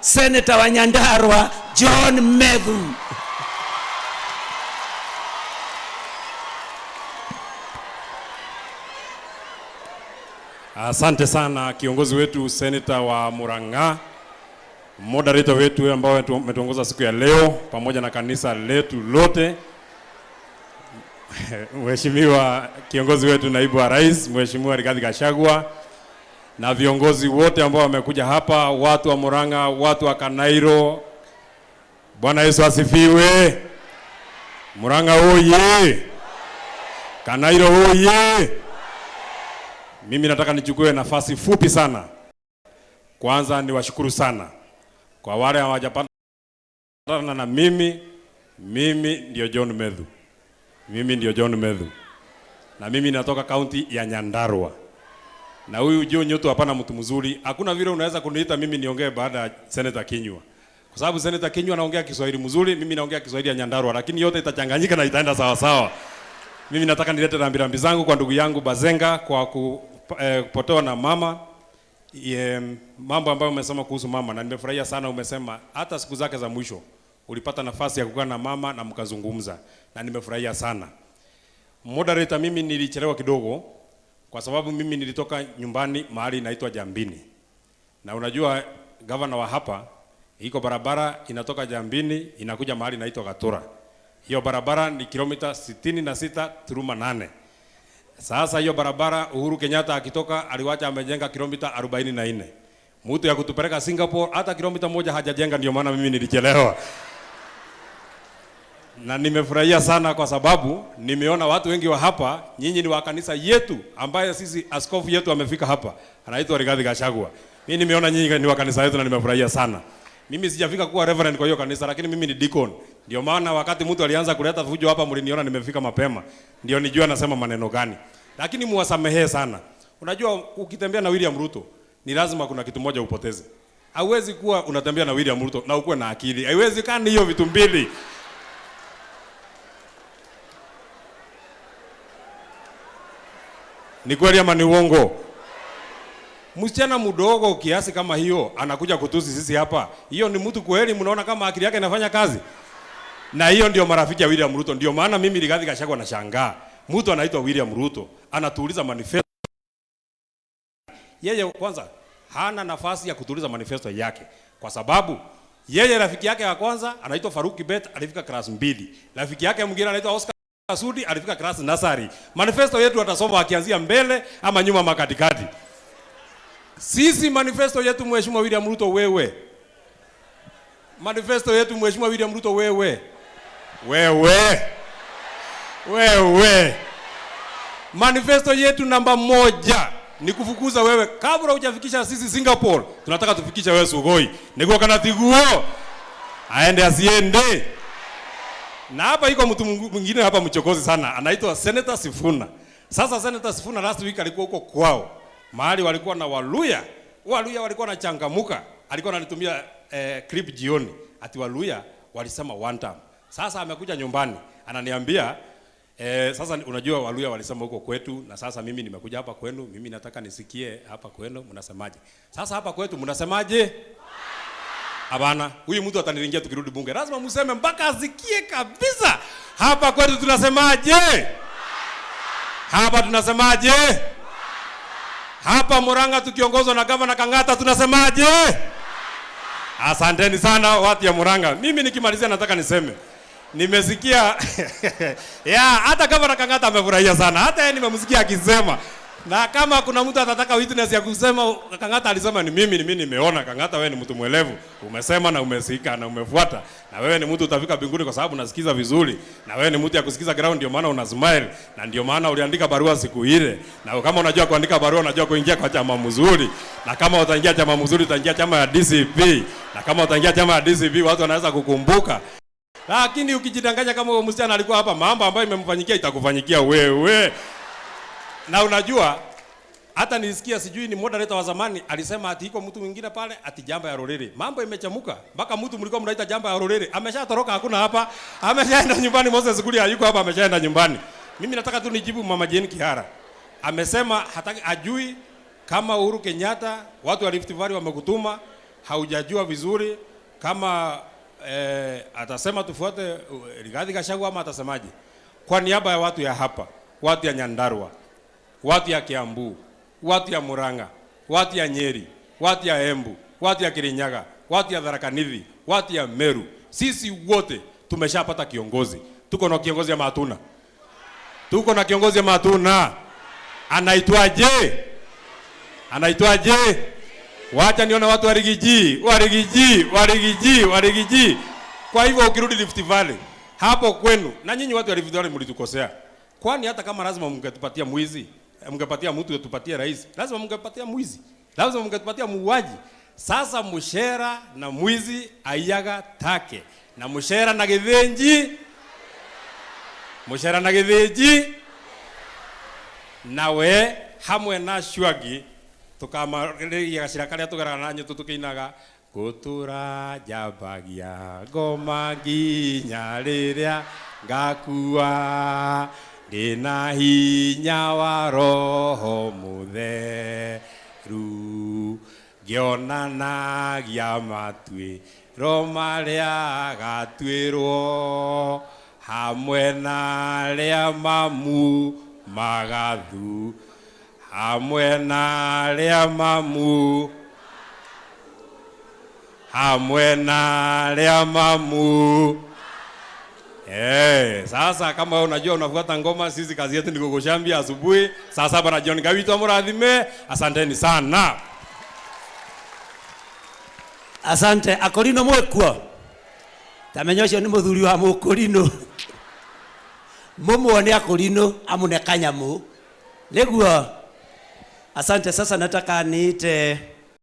Senator wa Nyandarua John Medhu. Asante sana kiongozi wetu Senator wa Murang'a, moderator wetu ambao umetuongoza siku ya leo pamoja na kanisa letu lote. Mheshimiwa kiongozi wetu naibu wa rais, Mheshimiwa Rigathi Gachagua, na viongozi wote ambao wamekuja hapa, watu wa Murang'a, watu wa Kanairo. Bwana Yesu asifiwe. Murang'a oye. Kanairo oye. Mimi nataka nichukue nafasi fupi sana. Kwanza niwashukuru sana kwa wale hawajapata na mimi ndio John Medhu. Mimi ndio John Medhu. Na mimi natoka kaunti ya Nyandarua. Na huyu John Nyoto hapana mtu mzuri. Hakuna vile unaweza kuniita mimi niongee baada ya Senator Kinyua. Kwa sababu Senator Kinyua anaongea Kiswahili mzuri, mimi naongea Kiswahili ya Nyandarua, lakini yote itachanganyika na itaenda sawa sawa. Mimi nataka nilete rambirambi zangu kwa ndugu yangu Bazenga kwa kupotoa na mama. Mambo ambayo umesema kuhusu mama, na nimefurahia sana umesema hata siku zake za mwisho ulipata nafasi ya kukaa na mama na mkazungumza, na nimefurahia sana. Moderator, mimi nilichelewa kidogo kwa sababu mimi nilitoka nyumbani mahali inaitwa Jambini. Na unajua governor wa hapa iko barabara inatoka Jambini inakuja mahali inaitwa Gatura. Hiyo barabara ni kilomita 66.8. Sasa hiyo barabara Uhuru Kenyatta akitoka aliwacha amejenga kilomita 44. Mtu ya kutupeleka Singapore hata kilomita 1 hajajenga, ndio maana mimi nilichelewa. Na nimefurahia sana kwa sababu nimeona watu wengi wa hapa, nyinyi ni wa kanisa yetu ambaye sisi askofu yetu amefika hapa. Anaitwa Rigathi Gachagua. Mimi nimeona nyinyi ni wa kanisa yetu na nimefurahia sana. Mimi sijafika kuwa reverend kwa hiyo kanisa, lakini mimi ni deacon. Ndio maana wakati mtu alianza kuleta fujo hapa mliniona nimefika mapema. Ndio nijua nasema maneno gani. Lakini muwasamehe sana. Unajua ukitembea na William Ruto ni lazima kuna kitu moja upoteze. Hauwezi kuwa unatembea na William Ruto na ukuwe na akili. Haiwezi kani hiyo vitu mbili. Ni kweli ama ni uongo? Msichana mdogo kiasi kama hiyo anakuja kutusi sisi hapa. Hiyo ni mtu kweli mnaona kama akili yake inafanya kazi? Na hiyo ndio marafiki ya William Ruto. Ndio maana mimi Rigathi Gachagua nashangaa. Mtu anaitwa William Ruto anatuuliza manifesto. Yeye kwanza hana nafasi ya kutuuliza manifesto yake kwa sababu yeye rafiki yake wa kwanza anaitwa Faruki Bet alifika class 2. Rafiki yake mwingine anaitwa Oscar Sudi alifika class nursery. Manifesto yetu atasoma akianzia mbele ama nyuma makatikati. Sisi manifesto yetu Mheshimiwa William Ruto wewe. Manifesto yetu Mheshimiwa William Ruto wewe. Manifesto yetu namba 1 ni kufukuza wewe. Kabla hujafikisha sisi Singapore, tunataka tufikisha wewe Sugoi. Niko kana tiguo. Aende asiende. Na hapa iko mtu mwingine hapa mchokozi sana. Anaitwa Senator Sifuna. Sasa Senator Sifuna last week alikuwa huko kwao. Mahali walikuwa na Waluya. Waluya walikuwa na changamuka. Alikuwa ananitumia clip jioni. Ati Waluya walisema one time. Sasa amekuja nyumbani. Ananiambia sasa unajua Waluya walisema huko kwetu na sasa mimi nimekuja hapa kwenu. Mimi nataka nisikie hapa kwenu mnasemaje. Sasa hapa kwetu mnasemaje? Hapana, huyu mtu ataniringia tukirudi bunge. Lazima mseme mpaka asikie kabisa. Hapa kwetu tunasemaje? Hapa tunasemaje? Hapa Murang'a tukiongozwa na Governor Kang'ata tunasemaje? Asanteni sana watu ya Murang'a. Mimi nikimalizia nataka niseme nimesikia hata Governor Kang'ata amefurahia sana. Hata yeye nimemsikia akisema. Na kama kuna mtu atataka witness ya kusema Kang'ata alisema ni mimi nimeona. Kang'ata wewe ni mtu mwelevu. Umesema na umesika na umefuata. Na wewe ni mtu utafika mbinguni kwa sababu unasikiza vizuri. Na wewe ni mtu ya kusikiza ground, ndio maana una smile. Na ndio maana uliandika barua siku ile. Na kama unajua kuandika barua unajua kuingia kwa chama mzuri. Na kama utaingia chama mzuri utaingia chama ya DCP. Na kama utaingia chama ya DCP watu wanaweza kukumbuka. Lakini ukijidanganya kama huyo msichana alikuwa hapa, mambo ambayo imemfanyikia itakufanyikia wewe. Na unajua hata nilisikia sijui ni moderator wa zamani alisema ati iko mtu mwingine pale ati jamba ya Rorere. Mambo imechamuka. Mpaka mtu mlikuwa mnaita jamba ya Rorere ameshatoroka, hakuna hapa. Ameshaenda nyumbani. Moses Kuria hayuko hapa, ameshaenda nyumbani. Mimi nataka tu nijibu Mama Jane Kihara. Amesema hataki ajui kama Uhuru Kenyatta watu wa Rift Valley wamekutuma, haujajua vizuri kama atasema tufuate Rigathi Gachagua ama atasemaje. Kwa niaba ya watu ya hapa, watu ya Nyandarua, watu ya Kiambu, watu ya Murang'a, watu ya Nyeri, watu ya Embu, watu ya Kirinyaga, watu ya Tharaka Nithi, watu ya Meru, sisi wote tumeshapata kiongozi. Tuko na kiongozi ya matuna. Tuko na kiongozi ya matuna. Anaitwaje? Anaitwaje? Wacha nione watu wa Rigiji. Kwa hivyo ukirudi Rift Valley, hapo kwenu, na nyinyi watu wa Rift Valley mlitukosea. Kwani hata kama lazima mngetupatia mwizi, mngepatia mtu atupatie rais, lazima mngepatia mwizi. Lazima mngetupatia muuaji. Sasa Mushera na mwizi aiyaga take. Na Mushera na Githinji. Mushera na Githinji. Nawe hamwe na Shwagi tukamarĩria gacira karĩa tũgeraga na nyũtũ tũkĩinaga gũtũra njambagia ngoma nginya rĩrĩa ngakua ndĩna hinya wa roho mũtheru ngĩonanagia matuĩro marĩa gatuĩrwo hamwe na arĩa mamu magathu hamwe na arĩa mamu sasa kama unajua unafuata ngoma, sisi kazi yetu ni kukushambia asubuhi saa 7 na jioni. Gawito mũrathime, asanteni sana. Asante. Akorino mwekuo tamenyocio ni muthuri wa Mukorino mumuone Akorino amune kanyamu niguo. Asante. Sasa nataka niite